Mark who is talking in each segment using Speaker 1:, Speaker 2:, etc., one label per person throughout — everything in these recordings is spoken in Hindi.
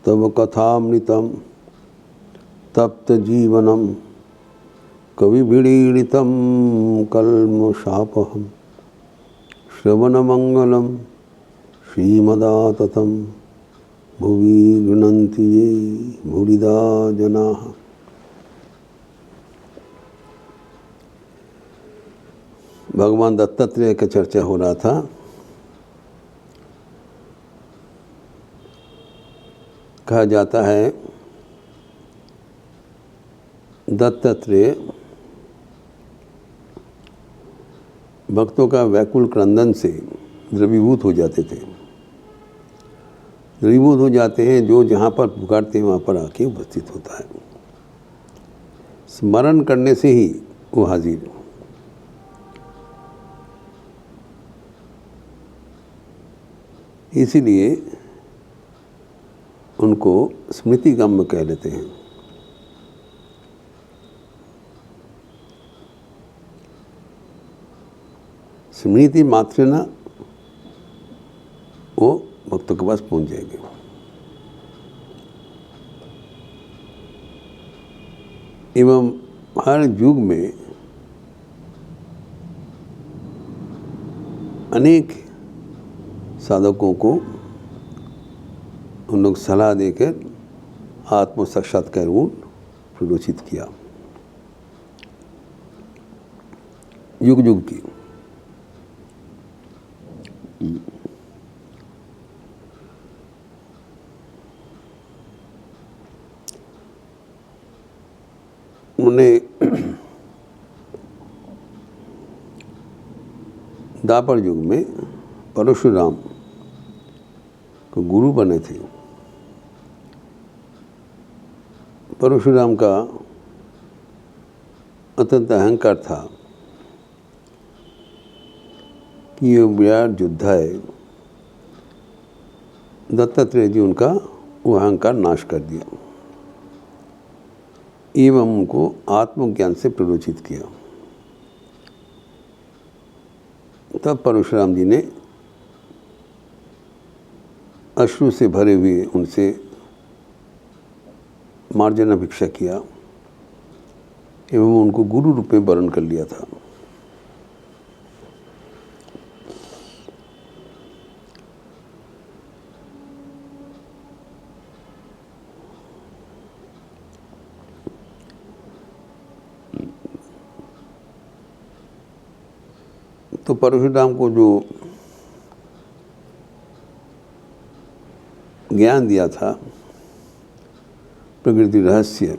Speaker 1: तव कथामृतं तप्तजीवनं कविभिरीडितं कल्मषापहं श्रवणमंगलं श्रीमदाततं भुवि गृह्णन्ति ये भूरिदा जनाः। भगवान दत्तात्रेय का चर्चा हो रहा था। कहा जाता है दत्तात्रेय भक्तों का व्याकुल क्रंदन से द्रवीभूत हो जाते थे। द्रवीभूत हो जाते हैं, जो जहाँ पर पुकारते हैं वहाँ पर आके उपस्थित होता है। स्मरण करने से ही वो हाजिर। इसीलिए उनको स्मृतिगम्य कह लेते हैं। स्मृति मात्र ना वो भक्तों के पास पहुंच जाएंगे। एवं हर युग में अनेक साधकों को उन लोग सलाह देकर आत्म साक्षात्कार गुण प्रदर्शित किया। युग युग की उन्हें द्वापर युग में परशुराम को गुरु बने थे। परशुराम का अत्यंत अहंकार था कि ये विराट योद्धा है। दत्तात्रेय जी उनका वो अहंकार नाश कर दिया एवं उनको आत्मज्ञान से प्ररोचित किया। तब परशुराम जी ने अश्रु से भरे हुए उनसे मार्जना भिक्षा किया एवं उनको गुरु रूप में वरण कर लिया था। तो परशुराम को जो ज्ञान दिया था प्रकृति रहस्य,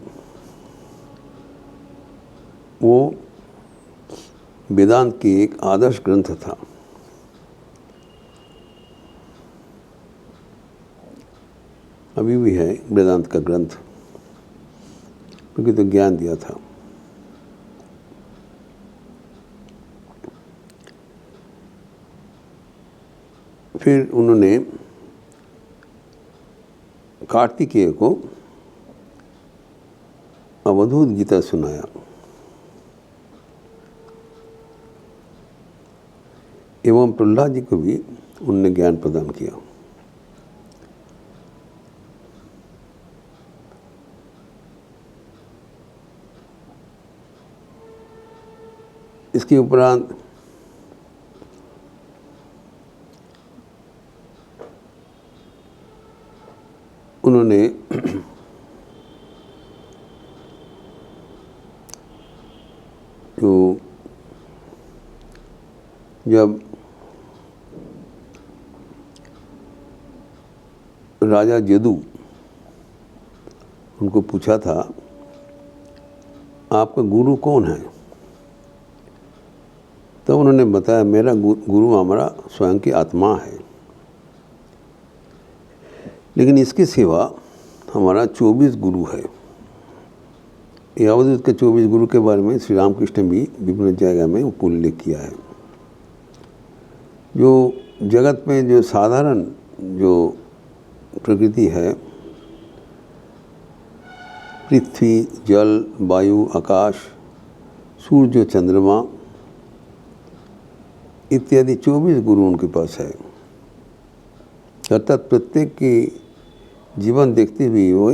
Speaker 1: वो वेदांत की एक आदर्श ग्रंथ था। अभी भी है वेदांत का ग्रंथ, प्रकृति ज्ञान दिया था। फिर उन्होंने कार्तिकेय को अवधूत गीता सुनाया एवं प्रहलाद जी को भी उनने ज्ञान प्रदान किया। इसके उपरांत उन्होंने जो जब राजा जदू उनको पूछा था आपका गुरु कौन है, तो उन्होंने बताया मेरा गुरु हमारा स्वयं की आत्मा है, लेकिन इसके सिवा हमारा 24 गुरु है। ये अवधूत के 24 गुरु के बारे में श्री रामकृष्ण भी विभिन्न जगह में उल्लेख किया है। जो जगत में जो साधारण जो प्रकृति है, पृथ्वी, जल, वायु, आकाश, सूर्य, चंद्रमा इत्यादि 24 गुरु उनके पास है। अर्थात प्रत्येक की जीवन देखते हुए वो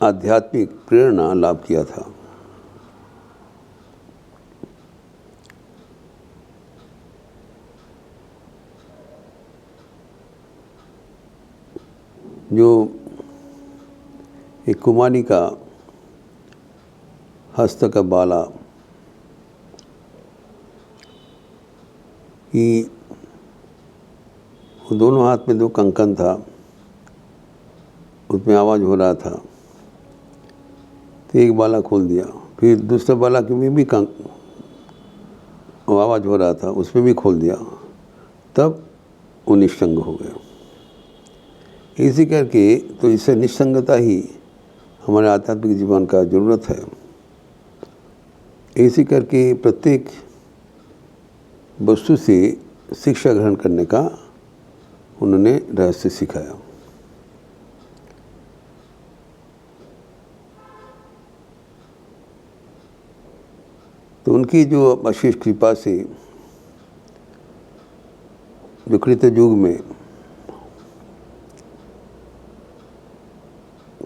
Speaker 1: आध्यात्मिक प्रेरणा लाभ किया था। जो एक कुमारी का हस्त का बाला कि दोनों हाथ में 2 कंकन था, उसमें आवाज़ हो रहा था, तो एक बाला खोल दिया, फिर दूसरा बाला के में भी आवाज़ हो रहा था, उसमें भी खोल दिया, तब वो निस्संग हो गया। इसी करके तो इससे निस्संगता ही हमारे आध्यात्मिक जीवन का ज़रूरत है। इसी करके प्रत्येक वस्तु से शिक्षा ग्रहण करने का उन्होंने रहस्य सिखाया। तो उनकी जो अशेष कृपा से विकृत युग में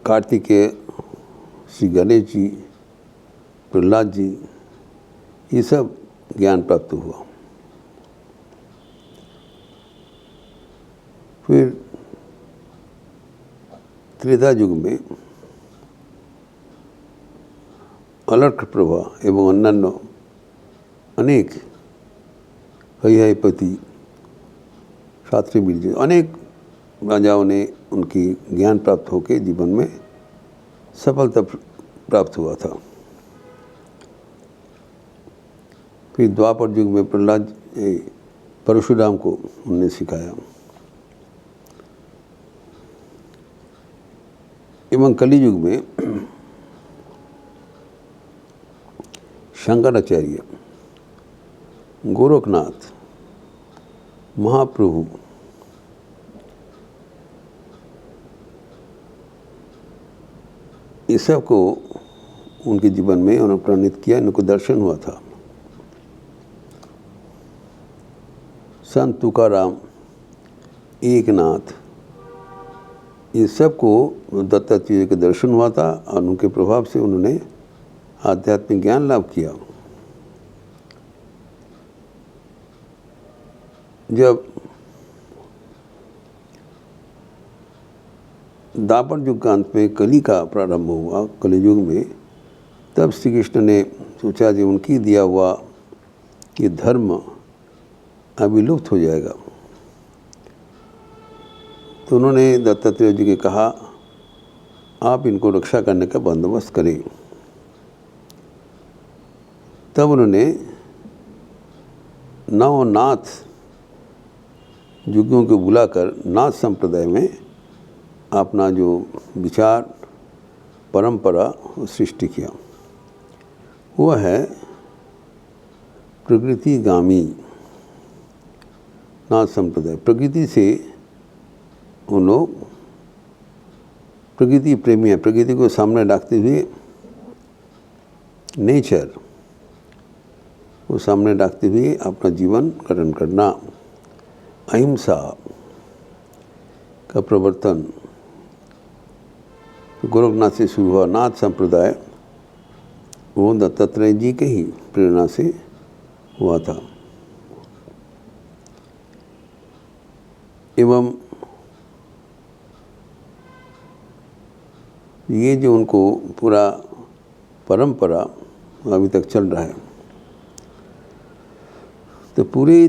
Speaker 1: कार्तिकेय, श्री गणेश जी, प्रहलाद जी, ये सब ज्ञान प्राप्त हुआ। फिर त्रेता युग में अलर्क प्रभा एवं अन्य अनेक हरिहरपति, शास्त्री बीज, अनेक राजाओं ने उनकी ज्ञान प्राप्त होकर जीवन में सफलता प्राप्त हुआ था। फिर द्वापर युग में प्रहलाद परशुराम को उन्होंने सिखाया। एवं कली युग में शंकराचार्य, गोरखनाथ, महाप्रभु, इस सब को उनके जीवन में अनुप्राणित किया, इनको दर्शन हुआ था। संत तुकाराम, एकनाथ, ये सब को दत्तात्रेय के दर्शन हुआ था और उनके प्रभाव से उन्होंने आध्यात्मिक ज्ञान लाभ किया। जब द्वापर युग का अंत में कली का प्रारंभ हुआ, कली युग में, तब श्री कृष्ण ने सोचा कि उनकी दिया हुआ ये धर्म अभी लुप्त हो जाएगा। तो उन्होंने दत्तात्रेय जी के कहा, आप इनको रक्षा करने का बंदोबस्त करें। तब उन्होंने नवनाथ युगियों को बुलाकर नाथ संप्रदाय में अपना जो विचार परंपरा सृष्टि किया, वह है प्रकृतिगामी नाथ संप्रदाय। प्रकृति से उन लोग प्रकृति प्रेमी हैं, प्रकृति को सामने रखते हुए, नेचर को सामने रखते हुए अपना जीवन गठन करना, अहिंसा का प्रवर्तन। गोरखनाथ से शुरू हुआ नाथ संप्रदाय, वो दत्तात्रेय जी के ही प्रेरणा से हुआ था। एवं ये जो उनको पूरा परंपरा अभी तक चल रहा है, तो पूरे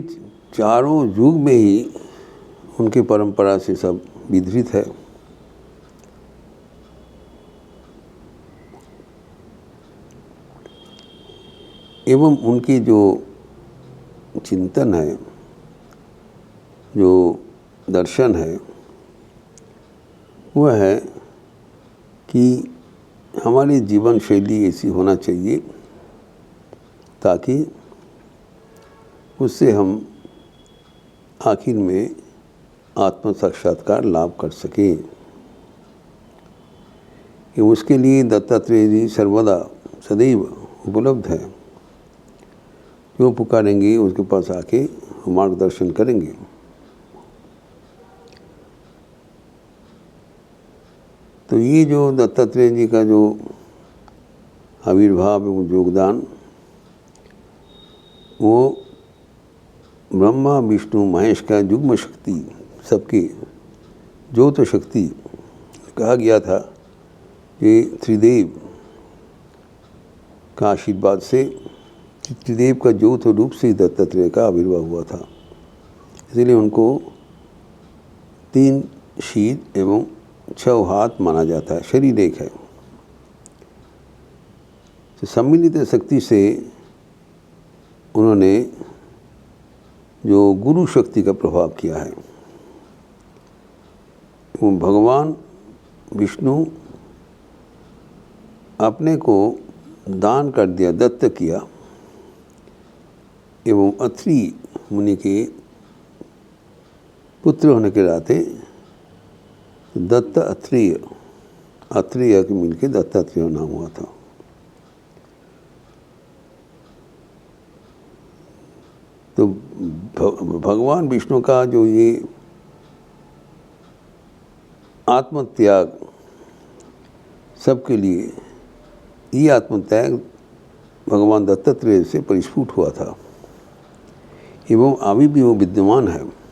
Speaker 1: चारों युग में ही उनकी परंपरा से सब विधृत है। एवं उनकी जो चिंतन है, जो दर्शन है, वह है कि हमारी जीवन शैली ऐसी होना चाहिए ताकि उससे हम आखिर में आत्म साक्षात्कार लाभ कर सकें। कि उसके लिए दत्तात्रेय जी सर्वदा सदैव उपलब्ध है। जो पुकारेंगे उसके पास आके मार्गदर्शन करेंगे। तो ये जो दत्तात्रेय जी का जो आविर्भाव एवं योगदान, वो ब्रह्मा विष्णु महेश का युग्म शक्ति, सबकी ज्योत शक्ति कहा गया था कि त्रिदेव का आशीर्वाद से, त्रिदेव का ज्योत रूप से दत्तात्रेय का आविर्भाव हुआ था। इसलिए उनको 3 शीर एवं 6 हाथ माना जाता है, शरीर एक है। तो सम्मिलित शक्ति से उन्होंने जो गुरु शक्ति का प्रभाव किया है, वो भगवान विष्णु अपने को दान कर दिया, दत्त किया, एवं अत्रि मुनि के पुत्र होने के नाते दत्त अत्रेय, अत्रेय के मिलके दत्तात्रेय नाम हुआ था। तो भगवान विष्णु का जो ये आत्मत्याग सबके लिए, ये आत्मत्याग भगवान दत्तात्रेय से परिस्फुट हुआ था एवं अभी भी वो विद्यमान है।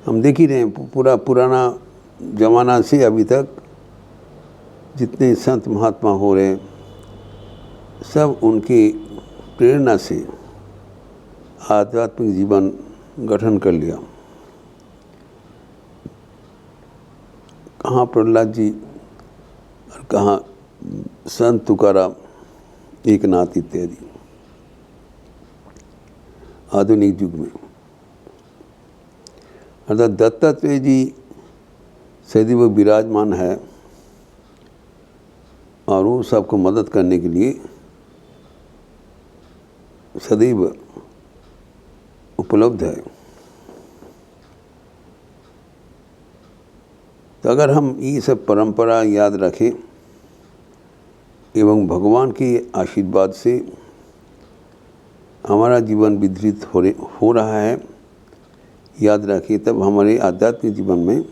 Speaker 1: हम देख ही रहे हैं, पुराना जमाना से अभी तक जितने संत महात्मा हो रहे, सब उनकी प्रेरणा से आध्यात्मिक जीवन गठन कर लिया। कहाँ प्रहलाद जी और कहाँ संत तुकाराम, एकनाथ इत्यादि आधुनिक युग में। अर्थात दत्तात्रेय जी सदैव विराजमान है और वो सबको मदद करने के लिए सदैव उपलब्ध है। तो अगर हम ये सब परंपरा याद रखें एवं भगवान के आशीर्वाद से हमारा जीवन विधृत हो रहा है, याद रखें, तब हमारे आध्यात्मिक जीवन में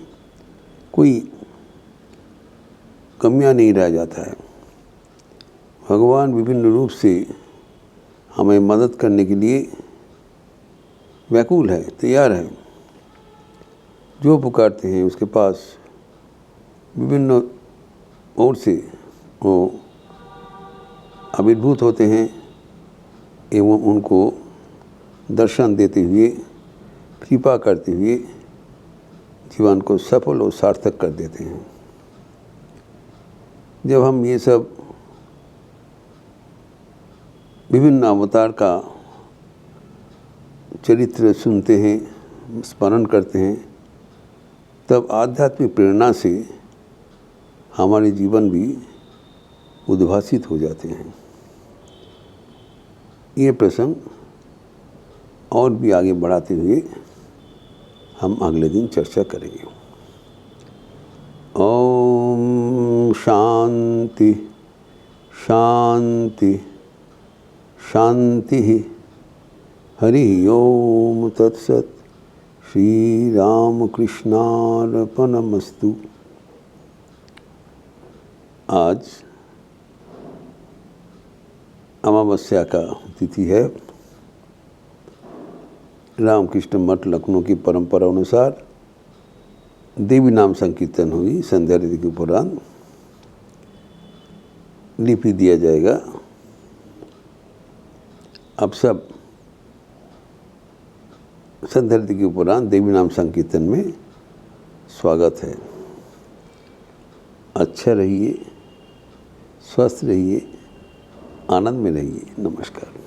Speaker 1: कोई कमियां नहीं रह जाता है। भगवान विभिन्न रूप से हमें मदद करने के लिए व्याकुल है, तैयार है। जो पुकारते हैं उसके पास विभिन्न ओर से वो आविर्भूत होते हैं एवं उनको दर्शन देते हुए, कृपा करते हुए जीवन को सफल और सार्थक कर देते हैं। जब हम ये सब विभिन्न अवतार का चरित्र सुनते हैं, स्मरण करते हैं, तब आध्यात्मिक प्रेरणा से हमारे जीवन भी उद्भासित हो जाते हैं। ये प्रसंग और भी आगे बढ़ाते हुए हम अगले दिन चर्चा करेंगे। ओम शांति शांति शांति। हरि ओम तत्सत। श्री राम कृष्णार्पणमस्तु। आज अमावस्या का तिथि है। रामकृष्ण मठ लखनऊ की परंपरा अनुसार देवी नाम संकीर्तन होगी संध्या ऋतु के उपरांत। लिपि दिया जाएगा। अब सब संध्या ऋतु के उपरांत देवी नाम संकीर्तन में स्वागत है। अच्छा रहिए, स्वस्थ रहिए, आनंद में रहिए। नमस्कार।